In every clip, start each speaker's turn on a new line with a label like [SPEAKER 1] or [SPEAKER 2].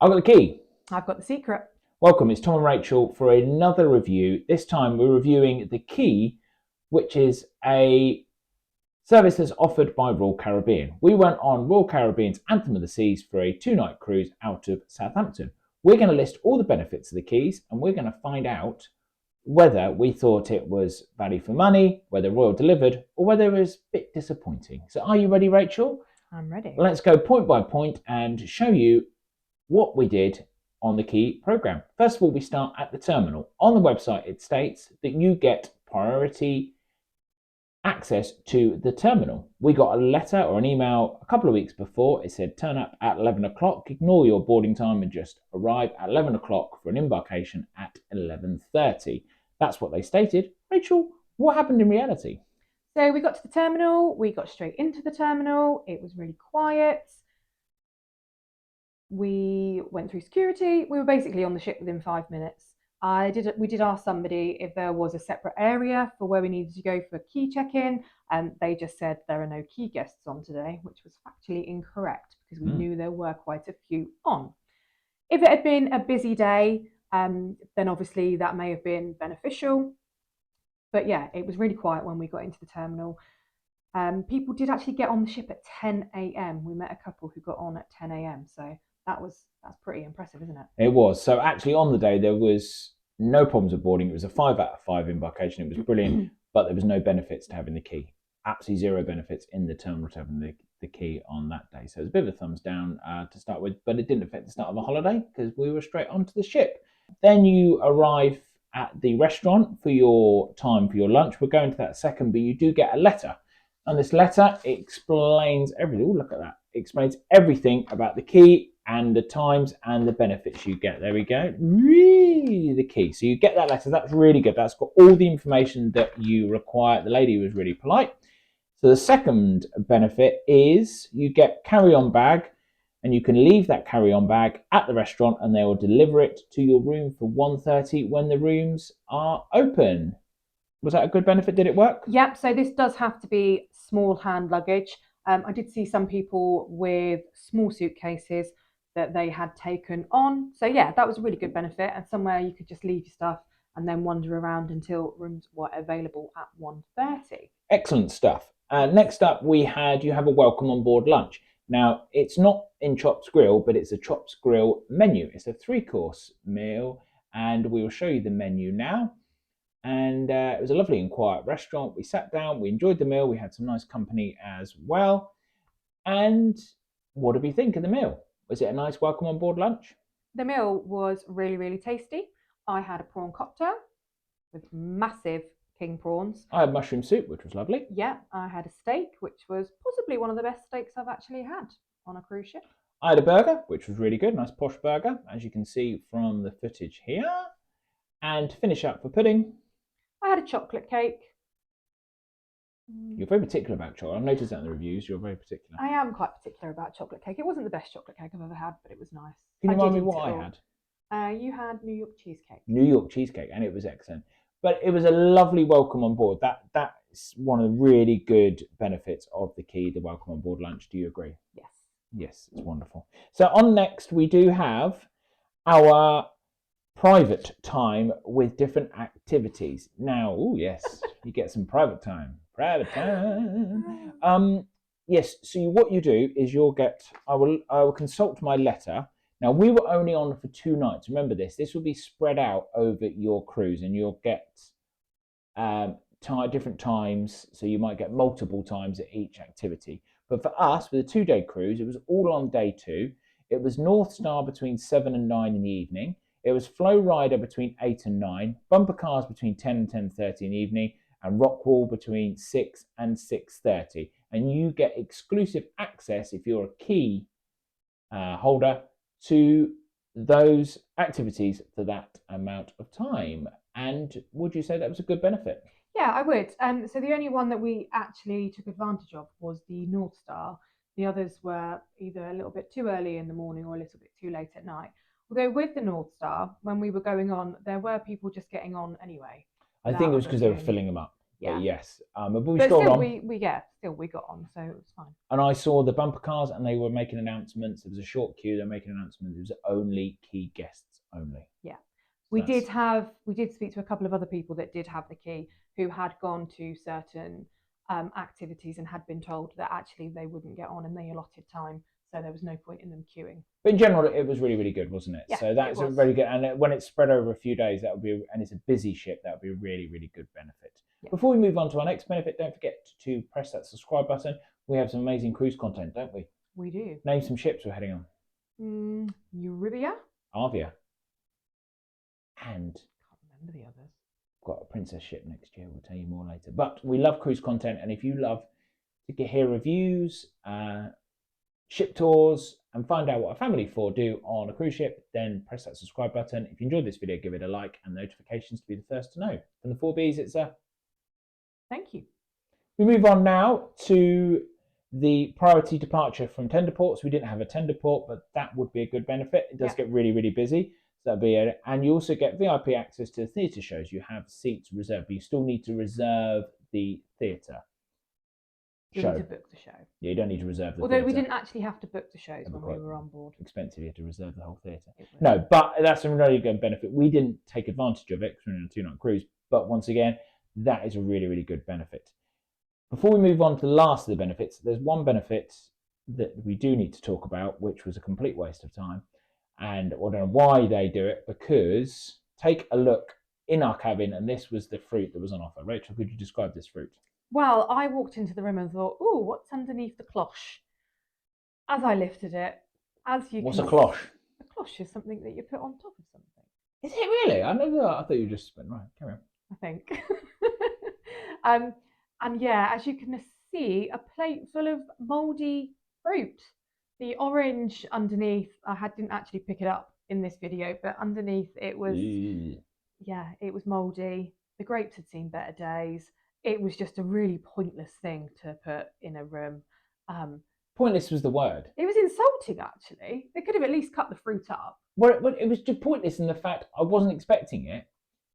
[SPEAKER 1] I've got the key.
[SPEAKER 2] I've got the secret.
[SPEAKER 1] Welcome, it's Tom and Rachel for another review. This time we're reviewing the key, which is a service that's offered by Royal Caribbean. We went on Royal Caribbean's Anthem of the Seas for a 2-night cruise out of Southampton. We're going to list all the benefits of the keys and we're going to find out whether we thought it was value for money, whether Royal delivered, or whether it was a bit disappointing. So are you ready, Rachel?
[SPEAKER 2] I'm ready.
[SPEAKER 1] Let's go point by point and show you what we did on the key program. First of all, we start at the terminal. On the website, it states that you get priority access to the terminal. We got a letter or an email a couple of weeks before. It said turn up at 11 o'clock, ignore your boarding time and just arrive at 11 o'clock for an embarkation at 11:30. That's what they stated. Rachel, what happened in reality?
[SPEAKER 2] So we got to the terminal, we got straight into the terminal, it was really quiet. We went through security. We were basically on the ship within 5 minutes. We did ask somebody if there was a separate area for where we needed to go for key check-in, and they just said there are no key guests on today, which was factually incorrect because we knew there were quite a few on. If it had been a busy day, then obviously that may have been beneficial. But yeah, it was really quiet when we got into the terminal. People did actually get on the ship at 10 a.m. We met a couple who got on at 10 a.m. So that's pretty impressive, isn't it?
[SPEAKER 1] It was. So actually on the day there was no problems with boarding. It was a 5 out of 5 embarkation. It was brilliant, but there was no benefits to having the key. Absolutely zero benefits in the terminal to having the key on that day. So it was a bit of a thumbs down to start with, but it didn't affect the start of the holiday because we were straight onto the ship. Then you arrive at the restaurant for your time for your lunch. We're going to that second, but you do get a letter. And this letter explains everything. Oh, look at that. It explains everything about the key and the times and the benefits you get. There we go. Really the key. So you get that letter. That's really good. That's got all the information that you require. The lady was really polite. So the second benefit is you get carry-on bag, and you can leave that carry-on bag at the restaurant and they will deliver it to your room for 1:30 when the rooms are open. Was that a good benefit? Did it work?
[SPEAKER 2] Yep, so this does have to be small hand luggage. I did see some people with small suitcases that they had taken on. So yeah, that was a really good benefit, and somewhere you could just leave your stuff and then wander around until rooms were available at 1:30.
[SPEAKER 1] Excellent stuff. Next up, you have a welcome on board lunch. Now, it's not in Chops Grill, but it's a Chops Grill menu. It's a 3-course meal, and we will show you the menu now. And it was a lovely and quiet restaurant. We sat down, we enjoyed the meal, we had some nice company as well. And what did we think of the meal? Was it a nice welcome on board lunch?
[SPEAKER 2] The meal was really, really tasty. I had a prawn cocktail with massive king prawns.
[SPEAKER 1] I had mushroom soup, which was lovely.
[SPEAKER 2] Yeah, I had a steak, which was possibly one of the best steaks I've actually had on a cruise ship.
[SPEAKER 1] I had a burger, which was really good, nice posh burger, as you can see from the footage here. And to finish up for pudding,
[SPEAKER 2] I had a chocolate cake.
[SPEAKER 1] You're very particular about chocolate. I've noticed that in the reviews. You're very particular.
[SPEAKER 2] I am quite particular about chocolate cake. It wasn't the best chocolate cake I've ever had, but it was nice.
[SPEAKER 1] Can you remind me what I had?
[SPEAKER 2] You had New York cheesecake.
[SPEAKER 1] New York cheesecake, and it was excellent. But it was a lovely welcome on board. That's one of the really good benefits of the key, the welcome on board lunch. Do you agree?
[SPEAKER 2] Yes.
[SPEAKER 1] Yes, it's wonderful. So on next, we do have our private time with different activities. Now, oh yes, you get some private time. Private time. Yes. So what you do is you'll get. I will consult my letter. Now we were only on for 2 nights. Remember this. This will be spread out over your cruise, and you'll get different times. So you might get multiple times at each activity. But for us, with a 2-day cruise, it was all on day 2. It was North Star between 7 and 9 in the evening. It was Flow Rider between 8 and 9, Bumper Cars between 10 and 10:30 in the evening, and Rockwall between 6 and 6:30. And you get exclusive access, if you're a key holder, to those activities for that amount of time. And would you say that was a good benefit?
[SPEAKER 2] Yeah, I would. So the only one that we actually took advantage of was the North Star. The others were either a little bit too early in the morning or a little bit too late at night. Although with the North Star, when we were going on, there were people just getting on anyway.
[SPEAKER 1] I think it was because they were filling them up.
[SPEAKER 2] Yeah.
[SPEAKER 1] But yes, but we
[SPEAKER 2] But
[SPEAKER 1] strolled
[SPEAKER 2] still,
[SPEAKER 1] on.
[SPEAKER 2] we got on, so it was fine.
[SPEAKER 1] And I saw the bumper cars, and they were making announcements. There was a short queue. They're making announcements. It was only key guests only.
[SPEAKER 2] Yeah.
[SPEAKER 1] So
[SPEAKER 2] We did speak to a couple of other people that did have the key, who had gone to certain activities and had been told that actually they wouldn't get on in the allotted time, so there was no point in them queuing.
[SPEAKER 1] But in general, it was really, really good, wasn't it?
[SPEAKER 2] Yeah,
[SPEAKER 1] so that's a very good. And when it's spread over a few days, that would be, and it's a busy ship, that would be a really, really good benefit. Yeah. Before we move on to our next benefit, don't forget to press that subscribe button. We have some amazing cruise content, don't we?
[SPEAKER 2] We do.
[SPEAKER 1] Name some ships we're heading on.
[SPEAKER 2] Eurybia,
[SPEAKER 1] Arvia, and
[SPEAKER 2] can't remember the others.
[SPEAKER 1] Got a princess ship next year. We'll tell you more later. But we love cruise content, and if you love to hear reviews, ship tours, and find out what a family of 4 do on a cruise ship, then press that subscribe button. If you enjoyed this video, give it a like and notifications to be the first to know. From the 4Bs, it's a
[SPEAKER 2] thank you.
[SPEAKER 1] We move on now to the priority departure from tender ports. We didn't have a tender port, but that would be a good benefit. It does get really, really busy. So that'll be it. And you also get VIP access to the theatre shows. You have seats reserved, but you still need to reserve the theatre.
[SPEAKER 2] You need to book the show.
[SPEAKER 1] Yeah, you don't need to reserve the
[SPEAKER 2] Although
[SPEAKER 1] theatre.
[SPEAKER 2] we didn't actually have to book the shows when we were on board.
[SPEAKER 1] Expensive, you had to reserve the whole theatre. No, but that's a really good benefit. We didn't take advantage of it because we were on a 2-night cruise. But once again, that is a really, really good benefit. Before we move on to the last of the benefits, there's one benefit that we do need to talk about, which was a complete waste of time. And I don't know why they do it, because take a look in our cabin, and this was the fruit that was on offer. Rachel, could you describe this fruit?
[SPEAKER 2] Well, I walked into the room and thought, "Oh, what's underneath the cloche?" As I lifted it,
[SPEAKER 1] What's a cloche?
[SPEAKER 2] A cloche is something that you put on top of something.
[SPEAKER 1] Is it really? I never. I thought you just spent right. Carry on.
[SPEAKER 2] I think. And yeah, as you can see, a plate full of mouldy fruit. The orange underneath, didn't actually pick it up in this video, but underneath it was, it was mouldy. The grapes had seen better days. It was just a really pointless thing to put in a room.
[SPEAKER 1] Pointless was the word.
[SPEAKER 2] It was insulting, actually. They could have at least cut the fruit up.
[SPEAKER 1] Well, it was just pointless in the fact I wasn't expecting it.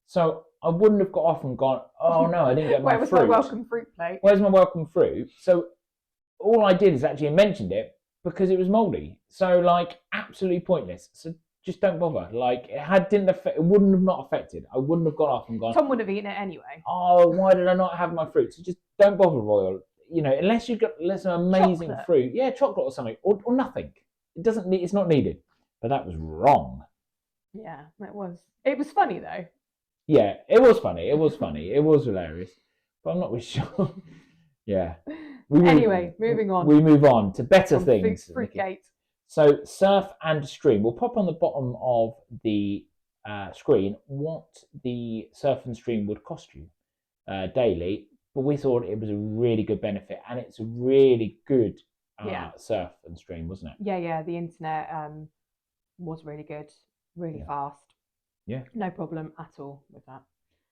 [SPEAKER 1] So I wouldn't have got off and gone, oh no, I didn't get my fruit.
[SPEAKER 2] Where was my welcome fruit plate?
[SPEAKER 1] Where's my welcome fruit? So all I did is actually mentioned it because it was mouldy. So like absolutely pointless. So just don't bother. Like it wouldn't have not affected. I wouldn't have got off and gone,
[SPEAKER 2] Tom would have eaten it anyway.
[SPEAKER 1] Oh, why did I not have my fruit? So just don't bother, Royal. You know, unless you've got some amazing fruit. Yeah, chocolate or something. Or nothing. It's not needed. But that was wrong.
[SPEAKER 2] Yeah, it was. It was funny though.
[SPEAKER 1] Yeah, it was funny. It was funny. It was hilarious. But I'm not really sure. Yeah.
[SPEAKER 2] Anyway, moving on.
[SPEAKER 1] We move on to better things.
[SPEAKER 2] Fruitgate.
[SPEAKER 1] So surf and stream. We'll pop on the bottom of the screen what the surf and stream would cost you daily. But we thought it was a really good benefit, and it's a really good surf and stream, wasn't it?
[SPEAKER 2] Yeah. The internet was really good, really fast.
[SPEAKER 1] Yeah.
[SPEAKER 2] No problem at all with that.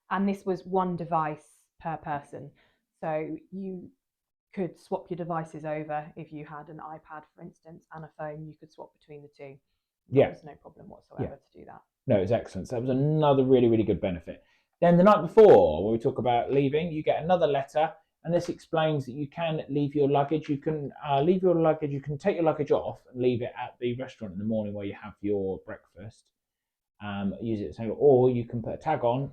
[SPEAKER 2] And this was one device per person. So you could swap your devices over. If you had an iPad, for instance, and a phone, you could swap between the two. There was no problem whatsoever to do that.
[SPEAKER 1] No, it was excellent. So that was another really, really good benefit. Then the night before, when we talk about leaving, you get another letter, and this explains that you can leave your luggage. You can leave your luggage. You can take your luggage off and leave it at the restaurant in the morning where you have your breakfast. Use it, or you can put a tag on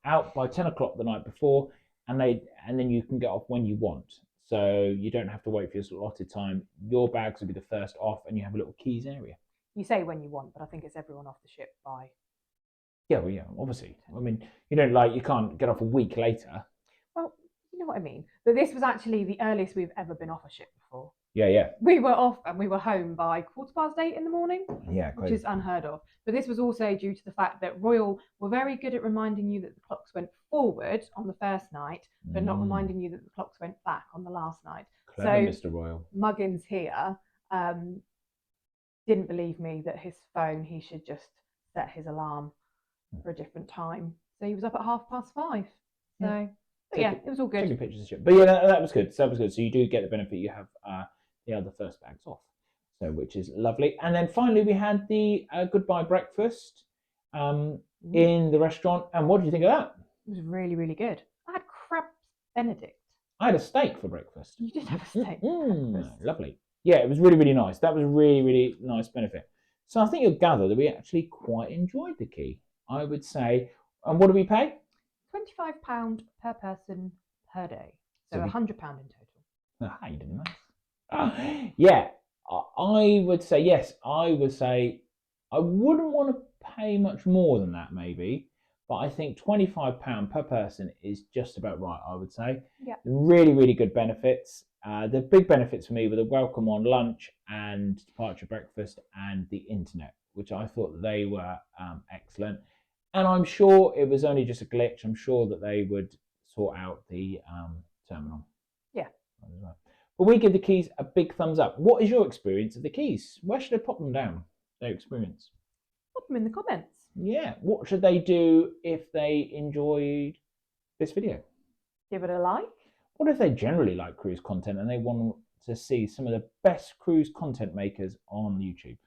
[SPEAKER 1] out by 10 o'clock the night before, and then you can get off when you want. So you don't have to wait for your allotted time. Your bags will be the first off, and you have a little keys area.
[SPEAKER 2] You say when you want, but I think it's everyone off the ship by.
[SPEAKER 1] Yeah, well, yeah, obviously. I mean, you can't get off a week later.
[SPEAKER 2] Well, you know what I mean. But this was actually the earliest we've ever been off a ship before.
[SPEAKER 1] Yeah.
[SPEAKER 2] We were off and we were home by 8:15 in the morning.
[SPEAKER 1] Yeah,
[SPEAKER 2] which is unheard of. But this was also due to the fact that Royal were very good at reminding you that the clocks went forward on the first night, but not reminding you that the clocks went back on the last night.
[SPEAKER 1] Clever, Mr. Royal.
[SPEAKER 2] Muggins here didn't believe me that his phone, he should just set his alarm for a different time. So he was up at 5:30. So, it was all good.
[SPEAKER 1] Taking pictures of ship. But yeah, that was good. So you do get the benefit. You have the other first bags off. So, which is lovely. And then finally, we had the goodbye breakfast in the restaurant. And what did you think of that?
[SPEAKER 2] It was really, really good. I had crab Benedict.
[SPEAKER 1] I had a steak for breakfast.
[SPEAKER 2] You did have a steak for breakfast.
[SPEAKER 1] Lovely. Yeah, it was really, really nice. That was a really, really nice benefit. So I think you'll gather that we actually quite enjoyed the key, I would say. And what do we pay?
[SPEAKER 2] £25 per person per day. So
[SPEAKER 1] So
[SPEAKER 2] £100 in total.
[SPEAKER 1] Ah, you did nice. Yeah, I would say yes. I would say I wouldn't want to pay much more than that, maybe. But I think £25 per person is just about right, I would say.
[SPEAKER 2] Yeah.
[SPEAKER 1] Really, really good benefits. The big benefits for me were the welcome on lunch and departure breakfast and the internet, which I thought that they were excellent. And I'm sure it was only just a glitch. I'm sure that they would sort out the terminal.
[SPEAKER 2] Yeah.
[SPEAKER 1] But we give the keys a big thumbs up. What is your experience of the keys? Where should I pop them down? Their experience.
[SPEAKER 2] Pop them in the comments.
[SPEAKER 1] Yeah. What should they do if they enjoyed this video?
[SPEAKER 2] Give it a like.
[SPEAKER 1] What if they generally like cruise content and they want to see some of the best cruise content makers on YouTube?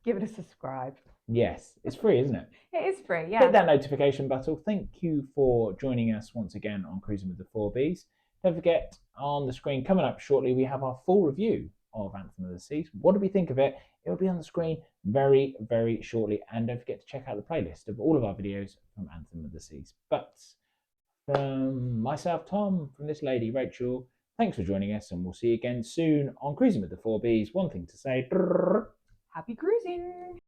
[SPEAKER 2] Give it a subscribe.
[SPEAKER 1] Yes, it's free, isn't it?
[SPEAKER 2] It is free, yeah.
[SPEAKER 1] Hit that notification button. Thank you for joining us once again on Cruising with the 4Bs. Don't forget, on the screen coming up shortly, we have our full review of Anthem of the Seas. What do we think of it? It will be on the screen very, very shortly. And don't forget to check out the playlist of all of our videos from Anthem of the Seas. But from myself, Tom, from this lady, Rachel, thanks for joining us, and we'll see you again soon on Cruising with the 4Bs. One thing to say.
[SPEAKER 2] Happy cruising!